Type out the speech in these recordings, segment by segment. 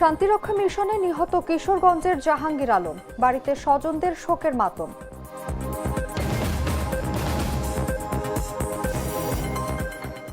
শান্তিরক্ষা মিশনে নিহত কিশোরগঞ্জের জাহাঙ্গীর আলম, বাড়িতে স্বজনদের শোকের মাতম।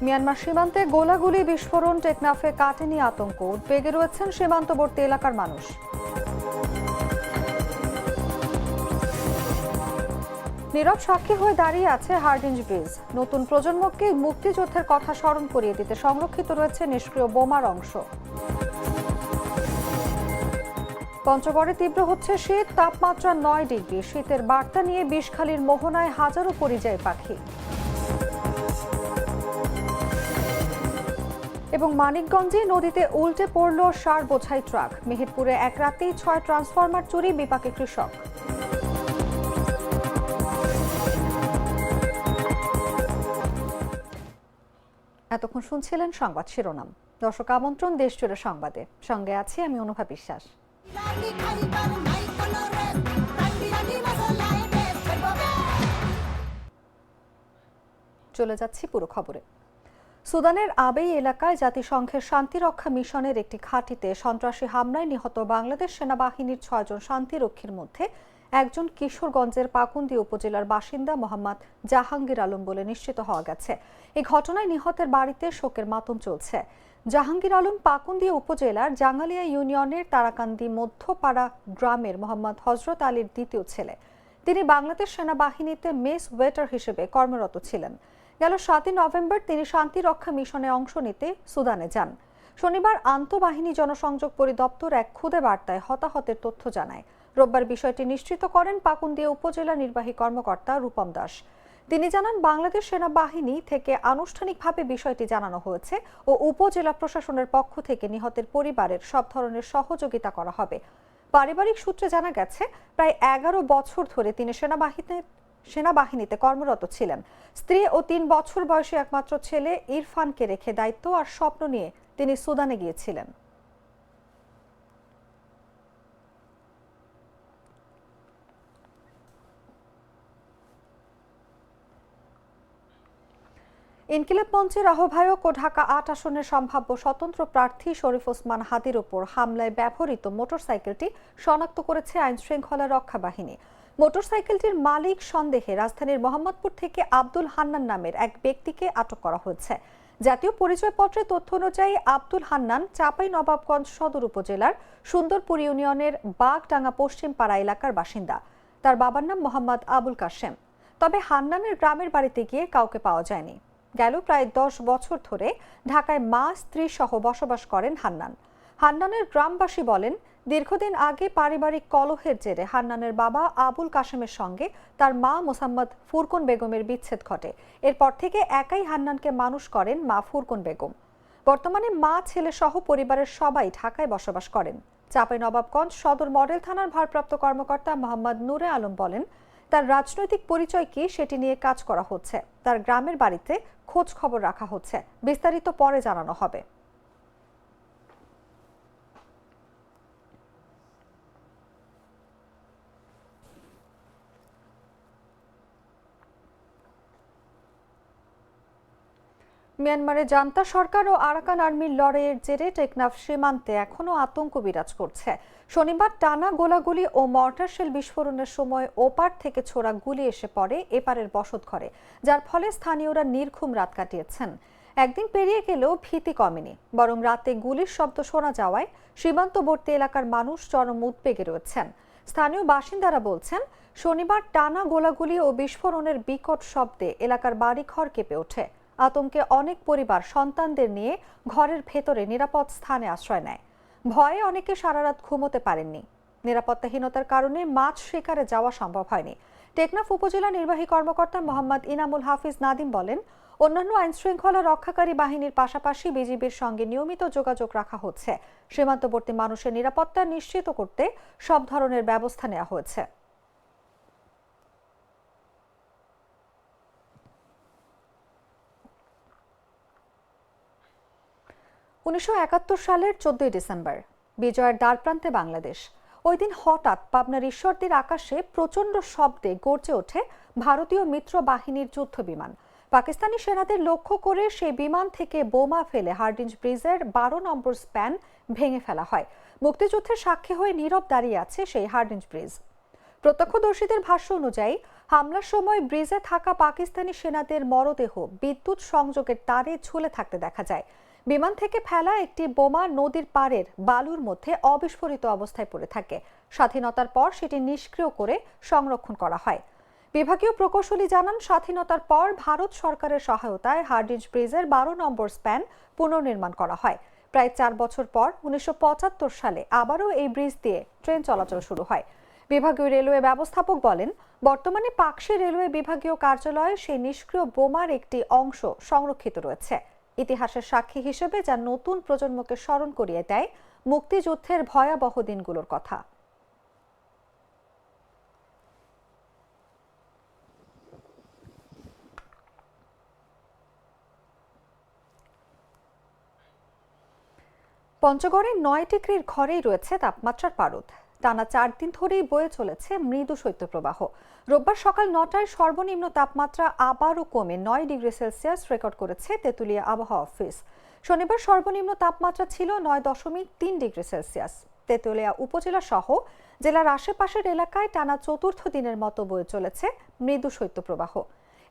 মিয়ানমার সীমান্তে গোলাগুলি বিস্ফোরণ, টেকনাফে কাটেনি আতঙ্ক, উদ্বেগে রয়েছেন সীমান্তবর্তী এলাকার মানুষ। নীরব সাক্ষী হয়ে দাঁড়িয়ে আছে হার্ডিঞ্জ ব্রিজ। নতুন প্রজন্মকে মুক্তিযুদ্ধের কথা স্মরণ করিয়ে দিতে সংরক্ষিত রয়েছে নিষ্ক্রিয় বোমার অংশ। পঞ্চগড়ে তীব্র হচ্ছে শীত, তাপমাত্রা 9 ডিগ্রি। শীতের বার্তা নিয়ে বিষখালীর মোহনায় হাজারো পরিযায়ী পাখি। এবং মানিকগঞ্জে নদীতে উল্টে পড়ল সার বোঝাই ট্রাক। মেহেরপুরে এক রাতেই 6 ট্রান্সফরমার চুরি, বিপাকে কৃষক। এতক্ষণ শুনছিলেন সংবাদ শিরোনাম। দর্শক আমন্ত্রণ দেশজুড়ে সংবাদে, সঙ্গে আছি আমি অনুভা বিশ্বাস। চলে যাচ্ছি পুরো খবরে। সুদানের আবেই এলাকায় জাতিসংঘের শান্তিরক্ষা মিশনের একটি ঘাঁটিতে সন্ত্রাসী হামলায় নিহত বাংলাদেশ সেনাবাহিনীর 6 জন শান্তিরক্ষীর মধ্যে একজন কিশোরগঞ্জের পাকুন্দি উপজেলার বাসিন্দা মোহাম্মদ জাহাঙ্গীর আলম বলে নিশ্চিত হওয়া গেছে। এই ঘটনায় নিহতের বাড়িতে শোকের মাতম চলছে। জাহাঙ্গীর আলম পাকুন্দি উপজেলার জাঙ্গালিয়া ইউনিয়নের তারাকান্দি মধ্যপাড়া গ্রামের মোহাম্মদ হজরত আলীর দ্বিতীয় ছেলে। তিনি বাংলাদেশ সেনাবাহিনীতে মেস ওয়েটার হিসেবে কর্মরত ছিলেন। গেল 7 নভেম্বর তিনি শান্তিরক্ষা মিশনে অংশ নিতে সুদানে যান। শনিবার আন্তঃবাহিনী জনসংযোগ পরিদপ্তর এক খুদে বার্তায় হতাহতের তথ্য জানায়। রোববার বিষয়টি নিশ্চিত করেন পাকুন্দিয়া উপজেলা নির্বাহী কর্মকর্তা রূপম দাস। তিনি জানান, বাংলাদেশ সেনাবাহিনী থেকে আনুষ্ঠানিকভাবে বিষয়টি জানানো হয়েছে ও উপজেলা প্রশাসনের পক্ষ থেকে নিহতের পরিবারের সব ধরনের সহযোগিতা করা হবে। পারিবারিক সূত্রে জানা গেছে, প্রায় 11 বছর ধরে তিনি সেনাবাহিনীতে কর্মরত ছিলেন। স্ত্রী ও 3 বছর বয়সী একমাত্র ছেলে ইরফানকে রেখে দায়িত্ব আর স্বপ্ন নিয়ে তিনি সুদানে গিয়েছিলেন। ইনকিলাব মঞ্চের আহ্বায়ক ও ঢাকা 8 আসনের সম্ভাব্য স্বতন্ত্র প্রার্থী শরীফ ওসমান হাদির উপর হামলায় ব্যবহৃত মোটরসাইকেলটি শনাক্ত করেছে আইনশৃঙ্খলা রক্ষা বাহিনী। মোটরসাইকেলটির মালিক সন্দেহে রাজধানীর মোহাম্মদপুর থেকে আব্দুল হান্নান নামের এক ব্যক্তিকে আটক করা হয়েছে। জাতীয় পরিচয়পত্রের তথ্য অনুযায়ী আব্দুল হান্নান চাঁপাইনবাবগঞ্জ সদর উপজেলার সুন্দরপুর ইউনিয়নের বাগডাঙ্গা পশ্চিম পাড়া এলাকার বাসিন্দা। তার বাবার নাম মোহাম্মদ আবুল কাশেম। তবে হান্নানের গ্রামের বাড়িতে গিয়ে কাউকে পাওয়া যায়নি। গেল প্রায় 10 বছর ধরে ঢাকায় মা স্ত্রী সহ বসবাস করেন হান্নান। হান্নানের গ্রামবাসী বলেন, দীর্ঘদিন আগে পারিবারিক কলহের জেরে হান্নানের বাবা আবুল কাশেমের সঙ্গে তার মা মোসাম্মদ ফুরকুন বেগমের বিচ্ছেদ ঘটে। এরপর থেকে একাই হান্নানকে মানুষ করেন মা ফুরকুন বেগম। বর্তমানে মা ছেলে সহ পরিবারের সবাই ঢাকায় বসবাস করেন। চাঁপাইনবাবগঞ্জ সদর মডেল থানার ভারপ্রাপ্ত কর্মকর্তা মোহাম্মদ নূরে আলম বলেন, তার রাজনৈতিক পরিচয় কি সেটি নিয়ে কাজ করা হচ্ছে। তার গ্রামের বাড়িতে খোঁজ খবর রাখা হচ্ছে, বিস্তারিত পরে জানানো হবে। মিয়ানমারে জান্তা সরকার ও আরাকান আর্মির লড়াইয়ের জেরে টেকনাফ সীমান্তে এখনও আতঙ্ক বিরাজ করছে। শনিবার টানা গোলাগুলি ও মর্টার শেল বিস্ফোরণের সময় ওপার থেকে ছোড়া গুলি এসে পড়ে এপারের বসতঘরে, যার ফলে স্থানীয়রা নির্ঘুম রাত কাটিয়েছেন। একদিন পেরিয়ে গেলেও ভীতি কমেনি, বরং রাতে গুলির শব্দ শোনা যাওয়ায় সীমান্তবর্তী এলাকার মানুষ চরম উদ্বেগে রয়েছেন। স্থানীয় বাসিন্দারা বলছেন, শনিবার টানা গোলাগুলি ও বিস্ফোরণের বিকট শব্দে এলাকার বাড়িঘর কেঁপে ওঠে। আতঙ্কে অনেক পরিবার সন্তানদের নিয়ে ঘরের ভেতরে নিরাপদ স্থানে আশ্রয় নেয়। ভয়ে অনেকে সারা রাত ঘুমোতে পারেননি। নিরাপত্তাহীনতার কারণে মাছ শিকারে যাওয়া সম্ভব হয়নি। টেকনাফ উপজেলা নির্বাহী কর্মকর্তা মোহাম্মদ ইনামুল হাফিজ নাদিম বলেন, অন্যান্য আইনশৃঙ্খলা রক্ষাকারী বাহিনীর পাশাপাশি বিজিবির সঙ্গে নিয়মিত যোগাযোগ রাখা হচ্ছে। সীমান্তবর্তী মানুষের নিরাপত্তা নিশ্চিত করতে সব ধরনের ব্যবস্থা নেওয়া হয়েছে। 1971 সালের 14 ডিসেম্বর বিজয়ের দ্বারপ্রান্তে বাংলাদেশ। ওই দিন হঠাৎ পাবনার ঈশ্বরদীর আকাশে প্রচণ্ড শব্দে গর্জে ওঠে ভারতীয় মিত্র বাহিনীর যুদ্ধ বিমান। পাকিস্তানি সেনাদের লক্ষ্য করে সেই বিমান থেকে বোমা ফেলে হার্ডিঞ্জ ব্রিজের 12 নম্বর স্প্যান ভেঙে ফেলা হয়। মুক্তিযুদ্ধের সাক্ষী হয়ে নীরব দাঁড়িয়ে আছে সেই হার্ডিঞ্জ ব্রিজ। প্রত্যক্ষদর্শীদের ভাষ্য অনুযায়ী হামলার সময় ব্রিজে থাকা পাকিস্তানি সেনাদের মরদেহ বিদ্যুৎ সংযোগের তারে ঝুলে থাকতে দেখা যায়। বিমান থেকে ফেলা একটি বোমা নদীর পাড়ের বালুর মধ্যে অবিস্ফোরিত অবস্থায় পড়ে থাকে। স্বাধীনতার পর সেটি নিষ্ক্রিয় করে সংরক্ষণ করা হয়। বিভাগীয় প্রকৌশলী জানান, স্বাধীনতার পর ভারত সরকারের সহায়তায় হার্ডিঞ্জ ব্রিজের 12 নম্বর স্প্যান পুনর্নির্মাণ করা হয়। প্রায় 4 বছর পর 1975 সালে আবারও এই ব্রিজ দিয়ে ট্রেন চলাচল শুরু হয়। বিভাগীয় রেলওয়ে ব্যবস্থাপক বলেন, বর্তমানে পাকশী রেলওয়ে বিভাগীয় কার্যালয়ে সেই নিষ্ক্রিয় বোমার একটি অংশ সংরক্ষিত রয়েছে। ইতিহাসের সাক্ষী হিসেবে যা নতুন প্রজন্মকে স্মরণ করিয়ে দেয় মুক্তিযুদ্ধের ভয়াবহ দিনগুলোর কথা। পঞ্চগড়ের 9 ডিগ্রির ঘরেই রয়েছে তাপমাত্রার পারদ। টানা 4 দিন ধরেই বয়ে চলেছে মৃদু শৈত্যপ্রবাহ। রোববার সকাল 9টায় সর্বনিম্ন তাপমাত্রা আবারও কমে 9 ডিগ্রি সেলসিয়াস রেকর্ড করেছে তেঁতুলিয়া আবহাওয়া অফিস। শনিবার সর্বনিম্ন তাপমাত্রা ছিল 9.3 ডিগ্রি সেলসিয়াস। তেঁতুলিয়া উপজেলা সহ জেলার আশেপাশের এলাকায় টানা চতুর্থ দিনের মতো বয়ে চলেছে মৃদু শৈত্যপ্রবাহ।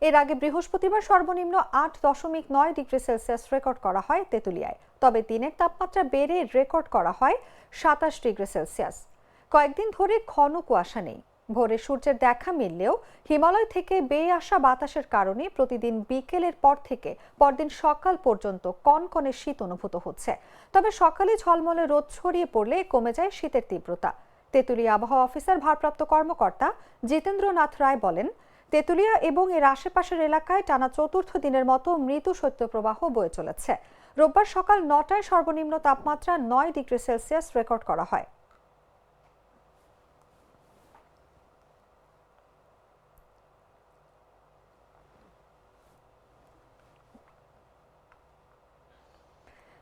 এর আগে বৃহস্পতিবার সর্বনিম্ন 8.9 ডিগ্রি সেলসিয়াস রেকর্ড করা হয় তেঁতুলিয়ায়। তবে দিনের তাপমাত্রা বেড়ে রেকর্ড করা হয় 27 ডিগ্রি সেলসিয়াস। কয়েকদিন ধরে ঘন কুয়াশা নেই। ভোরে সূর্যের দেখা মিললেও হিমালয় থেকে বেয়ে আসা বাতাসের কারণে প্রতিদিন বিকেলের পর থেকে পরদিন সকাল পর্যন্ত কনকনে শীত অনুভূত হচ্ছে। তবে সকালে ঝলমলে রোদ ছড়িয়ে পড়লে কমে যায় শীতের তীব্রতা। তেঁতুলিয়া আবহাওয়া অফিসের ভারপ্রাপ্ত কর্মকর্তা জিতেন্দ্রনাথ রায় বলেন, তেঁতুলিয়া এবং এর আশেপাশের এলাকায় টানা চতুর্থ দিনের মতো মৃদু শৈত্যপ্রবাহ বয়ে চলেছে। রোববার সকাল 9টায় সর্বনিম্ন তাপমাত্রা 9 ডিগ্রি সেলসিয়াস রেকর্ড করা হয়।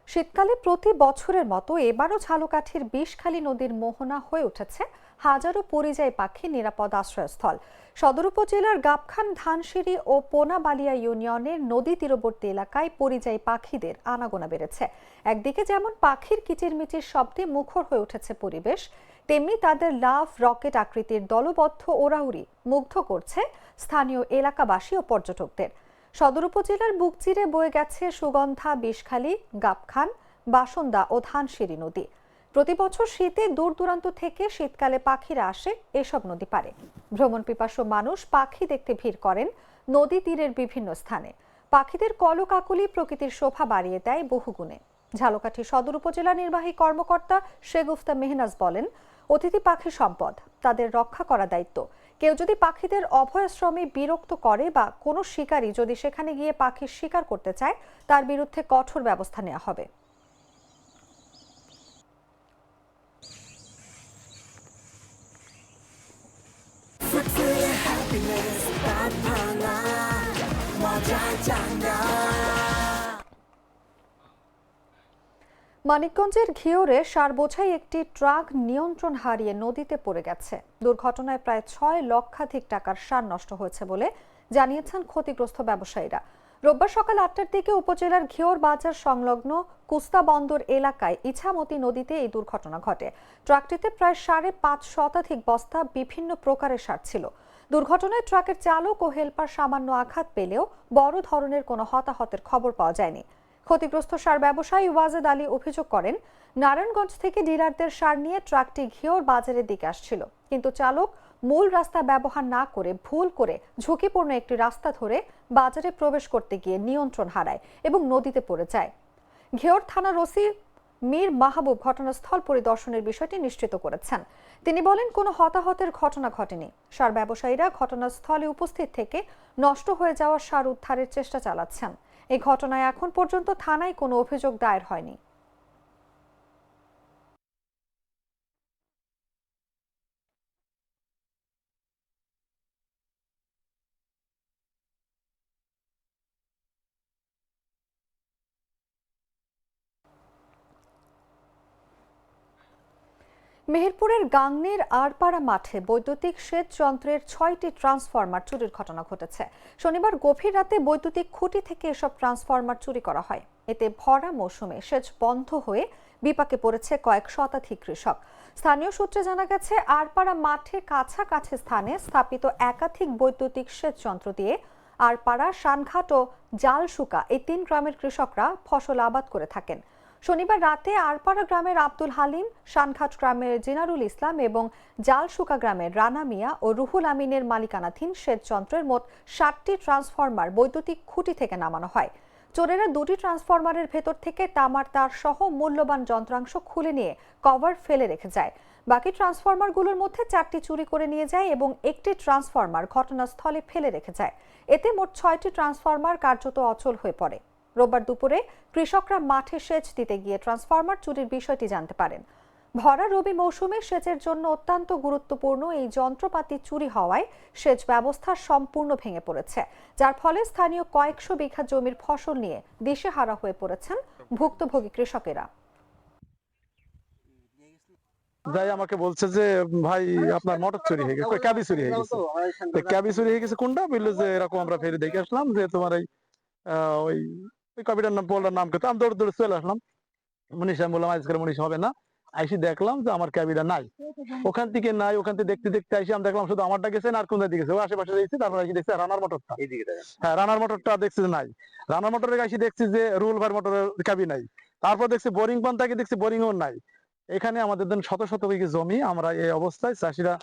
শীতকালে প্রতি বছরের মতো এবারও ঝালকাঠির বিষখালী নদীর মোহনা হয়ে উঠেছে হাজারো পরিযায়ী পাখির নিরাপদ আশ্রয়স্থল। সদর উপজেলার গাবখান, ধানসিঁড়ি ও পোনাবালিয়া ইউনিয়নের নদী তীরবর্তী এলাকায় পরিযায়ী পাখিদের আনাগোনা বেড়েছে। একদিকে যেমন পাখির কিচিরমিচির শব্দে মুখর হয়ে উঠেছে পরিবেশ, তেমনি তাদের লাভ রকেট আকৃতির দলবদ্ধ ওড়াউড়ি মুগ্ধ করছে স্থানীয় এলাকাবাসী ও পর্যটকদের। সদর উপজেলার বুক চিরে বয়ে গেছে সুগন্ধা, বিষখালী, গাবখান, বাসন্দা ও ধানসিঁড়ি নদী। প্রতি বছর শীতে দূর দূরান্ত থেকে শীতকালে পাখিরা আসে এসব নদী পারে। ভ্রমণ পিপাসু মানুষ পাখি দেখতে ভিড় করেন নদী তীরের বিভিন্ন স্থানে। পাখিদের কলকাকলি প্রকৃতির শোভা বাড়িয়ে দেয় বহুগুণে। ঝালকাঠি সদর উপজেলা নির্বাহী কর্মকর্তা শেগুফতা মেহনাজ বলেন, অতিথি পাখি সম্পদ, তাদের রক্ষা করা দায়িত্ব। কেউ যদি পাখিদের অভয়াশ্রমে বিরক্ত করে বা কোনো শিকারী যদি সেখানে গিয়ে পাখির শিকার করতে চায়, তার বিরুদ্ধে কঠোর ব্যবস্থা নেওয়া হবে। মানিকগঞ্জের ঘিওরে সার বোঝাই একটি ট্রাক নিয়ন্ত্রণ হারিয়ে নদীতে পড়ে গেছে। দুর্ঘটনায় প্রায় 6 লক্ষাধিক টাকার সার নষ্ট হয়েছে বলে জানিয়েছেন ক্ষতিগ্রস্ত ব্যবসায়ীরা। রোববার সকাল 8টার দিকে উপজেলার ঘিওর বাজার সংলগ্ন কুস্তা বন্দর এলাকায় ইছামতি নদীতে এই দুর্ঘটনা ঘটে। ট্রাকটিতে প্রায় 5.5 শতাধিক বস্তা বিভিন্ন প্রকারের সার ছিল। দুর্ঘটনায় ট্রাকের চালক ও হেলপার সামান্য আঘাত পেলেও বড় ধরনের কোনো হতাহতের খবর পাওয়া যায়নি। ক্ষতিগ্রস্ত সার ব্যবসায়ী ওয়াজেদ আলী অভিযোগ করেন, নারায়ণগঞ্জ থেকে ডিলারদের সার নিয়ে ট্রাকটি ঘিওর বাজারের দিকে আসছিল, কিন্তু চালক মূল রাস্তা ব্যবহার না করে ভুল করে ঝুঁকিপূর্ণ একটি রাস্তা ধরে বাজারে প্রবেশ করতে গিয়ে নিয়ন্ত্রণ হারায় এবং নদীতে পড়ে যায়। ঘিওর থানার ওসি মীর মাহবুব ঘটনাস্থল পরিদর্শনের বিষয়টি নিশ্চিত করেছেন। তিনি বলেন, কোনো হতাহতের ঘটনা ঘটেনি। সার ব্যবসায়ীরা ঘটনাস্থলে উপস্থিত থেকে নষ্ট হয়ে যাওয়া সার উদ্ধারের চেষ্টা চালাচ্ছেন। এই ঘটনায় এখন পর্যন্ত থানায় কোনো অভিযোগ দায়ের হয়নি। মেহেরপুরের গাংনীর আড়পাড়া মাঠে বৈদ্যুতিক সেচ যন্ত্রের 6টি ট্রান্সফরমার চুরির ঘটনা ঘটেছে। শনিবার গভীর রাতে বৈদ্যুতিক খুঁটি থেকে এসব ট্রান্সফরমার চুরি করা হয়। এতে ভরা মৌসুমে সেচ বন্ধ হয়ে বিপাকে পড়েছে কয়েক শতাধিক কৃষক। স্থানীয় সূত্রে জানা গেছে, আড়পাড়া মাঠে কাছাকাছি স্থানে স্থাপিত একাধিক বৈদ্যুতিক সেচ যন্ত্র দিয়ে আড়পাড়া, শানঘাট ও জালশুকা এই 3 গ্রামের কৃষকরা ফসল আবাদ করে থাকেন। শনিবার রাতে আড়পাড়া গ্রামের আব্দুল হালিম, শানঘাট গ্রামের জিনারুল ইসলাম এবং জালশুকা গ্রামের রানা মিয়া ও রুহুল আমিনের মালিকানাধীন সেচ যন্ত্রের মোট 7টি ট্রান্সফরমার বৈদ্যুতিক খুঁটি থেকে নামানো হয়। চোরেরা 2টি ট্রান্সফরমারের ভেতর থেকে তামার তার সহ মূল্যবান যন্ত্রাংশ খুলে নিয়ে কভার ফেলে রেখে যায়। বাকি ট্রান্সফরমারগুলোর মধ্যে 4টি চুরি করে নিয়ে যায় এবং একটি ট্রান্সফরমার ঘটনাস্থলে ফেলে রেখে যায়। এতে মোট 6টি ট্রান্সফরমার কার্যত অচল হয়ে পড়ে। রোববার দুপুরে কৃষকরা মাঠে সেচ দিতে গিয়ে ট্রান্সফরমার চুরির বিষয়টি জানতে পারেন। ভরা রবি মৌসুমে সেচের জন্য অত্যন্ত গুরুত্বপূর্ণ এই যন্ত্রপাতি চুরি হওয়ায় সেচ ব্যবস্থা সম্পূর্ণ ভেঙে পড়েছে, যার ফলে স্থানীয় কয়েকশো বিঘা জমির ফসল নিয়ে দিশেহারা হয়ে পড়েছেন ভুক্তভোগী কৃষকেরা। যাই আমাকে বলছে যে ভাই আপনার মোটর চুরি হয়ে গেছে, ক্যাবি চুরি হয়ে গেছে। ক্যাবি চুরি হয়ে গেছে কোনটা বললো যে এরকম, আমরা ফেরে দেখে আসলাম যে তোমার এই ওই কবিটার নাম পোলটার নাম কিন্তু আমি দৌড়ে দৌড়ে চলে আসলাম। মনীষ আমি বললাম আজকের মনীষ হবে না। আইসি দেখলাম যে আমার ক্যাবিটা নাই, ওখান থেকে নাই। ওখান থেকে দেখতে দেখতে আইসি আমি দেখলাম শুধু আমারটা গেছে না, আর কোন দিকে গেছে ও আশেপাশে দেখছি। তারপর আইসি দেখছি রানার মোটরটা, হ্যাঁ রানার মোটরটা দেখছি যে নাই। রানার মোটরের আইসি দেখছি যে রুল ভার মোটরের ক্যাবি নাই। তারপর দেখছি বোরিং পান্তাকে দেখছি বোরিংও নাই। এখানে আমাদের দেন শত শত বিঘি জমি, আমরা এই অবস্থায় চাষিরা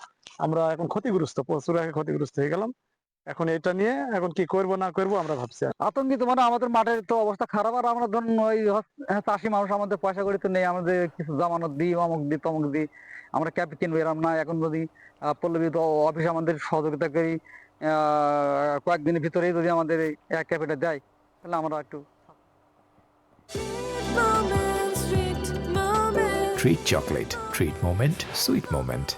আমরা এখন ক্ষতিগ্রস্ত, প্রচুর ক্ষতিগ্রস্ত হয়ে গেলাম। এখন এটা নিয়ে এখন কি করব না করব আমরা ভাবছি। আতঙ্কিত মানে আমাদের মাঠের তো অবস্থা খারাপ, আর আমরা ধরুন ওই চাষি মানুষ, আমাদের পয়সা করি তো নেই, আমাদের কিছু জামানত দিই, অমুক দিই তমুক দিই, আমরা ক্যাপ কিনবো এরম না। এখন যদি পল্লবী অফিস আমাদের সহযোগিতা করি, কয়েকদিনের ভিতরেই যদি আমাদের এই এক ক্যাপেটা দেয় তাহলে আমরা একটু। Treat chocolate. Treat moment. Sweet moment.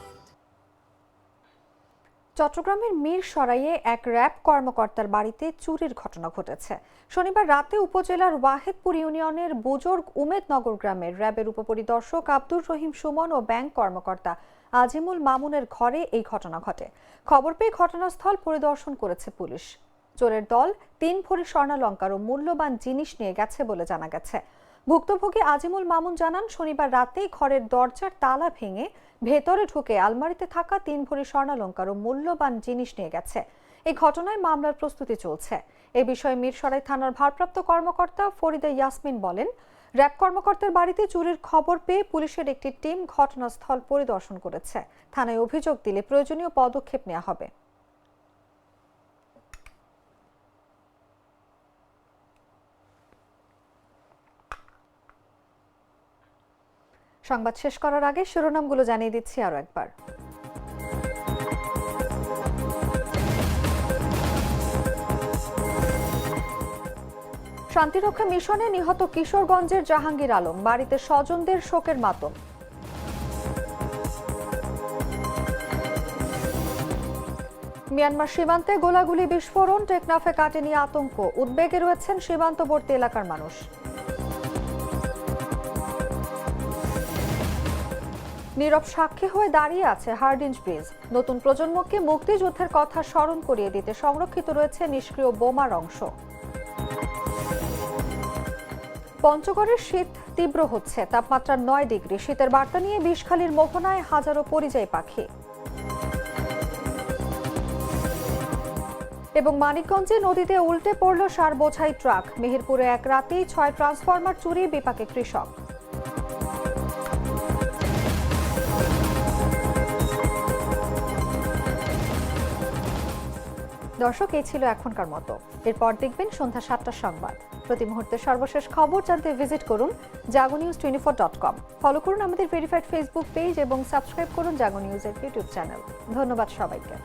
চট্টগ্রামের মিরসরাইয়ে এক র্যাব কর্মকর্তার বাড়িতে চুরির ঘটনা ঘটেছে। শনিবার রাতে উপজেলার ওয়াহেদপুর ইউনিয়নের বুজুর্গ উমেদনগর গ্রামের র্যাবের উপপরিদর্শক আব্দুর রহিম সুমন ও ব্যাংক কর্মকর্তা আজিমুল মামুনের ঘরে এই ঘটনা ঘটে। খবর পেয়ে ঘটনাস্থল পরিদর্শন করেছে পুলিশ। চোরের দল 3 ভরি স্বর্ণালংকার ও মূল্যবান জিনিস নিয়ে গেছে বলে জানা গেছে। ভুক্তভোগী আজিমুল মামুন জানান, শনিবার রাতেই ঘরের দরজার তালা ভেঙে ভেতরে ঢুকে আলমারিতে থাকা 3 ভরি স্বর্ণালংকার ও মূল্যবান জিনিস নিয়ে গেছে। এই ঘটনায় মামলার প্রস্তুতি চলছে। এ বিষয়ে মিরসরাই থানার ভারপ্রাপ্ত কর্মকর্তা ফরিদা ইয়াসমিন বলেন, র্যাব কর্মকর্তার বাড়িতে চুরির খবর পেয়ে পুলিশের একটি টিম ঘটনাস্থল পরিদর্শন করেছে। থানায় অভিযোগ দিলে প্রয়োজনীয় পদক্ষেপ নেওয়া হবে। সংবাদ শেষ করার আগে শিরোনামগুলো জানিয়ে দিচ্ছি আরো একবার। শান্তিরক্ষা মিশনে নিহত কিশোরগঞ্জের জাহাঙ্গীর আলম, বাড়িতে স্বজনদের শোকের মাতম। মিয়ানমার সীমান্তে গোলাগুলি বিস্ফোরণ, টেকনাফে কাটেনি আতঙ্ক, উদ্বেগে রয়েছেন সীমান্তবর্তী এলাকার মানুষ। নীরব সাক্ষী হয়ে দাঁড়িয়ে আছে হার্ডিঞ্জ ব্রিজ, নতুন প্রজন্মকে মুক্তিযুদ্ধের কথা স্মরণ করিয়ে দিতে সংরক্ষিত রয়েছে নিষ্ক্রিয় বোমার অংশ। পঞ্চগড়ের শীত তীব্র হচ্ছে, তাপমাত্রা 9 ডিগ্রি। শীতের বার্তা নিয়ে বিষখালীর মোহনায় হাজারো পরিযায়ী পাখি। এবং মানিকগঞ্জে নদীতে উল্টে পড়ল সার বোঝাই ট্রাক। মেহেরপুরে এক রাতেই 6 ট্রান্সফরমার চুরি, বিপাকে কৃষক। দর্শক, এই ছিল এখনকার মতো। এরপর দেখবেন সন্ধ্যা 7টার সংবাদ। প্রতি মুহূর্তে সর্বশেষ খবর জানতে ভিজিট করুন jagonews24.com। ফলো করুন আমাদের ভেরিফাইড ফেসবুক পেজ এবং সাবস্ক্রাইব করুন জাগো নিউজের ইউটিউব চ্যানেল। ধন্যবাদ সবাইকে।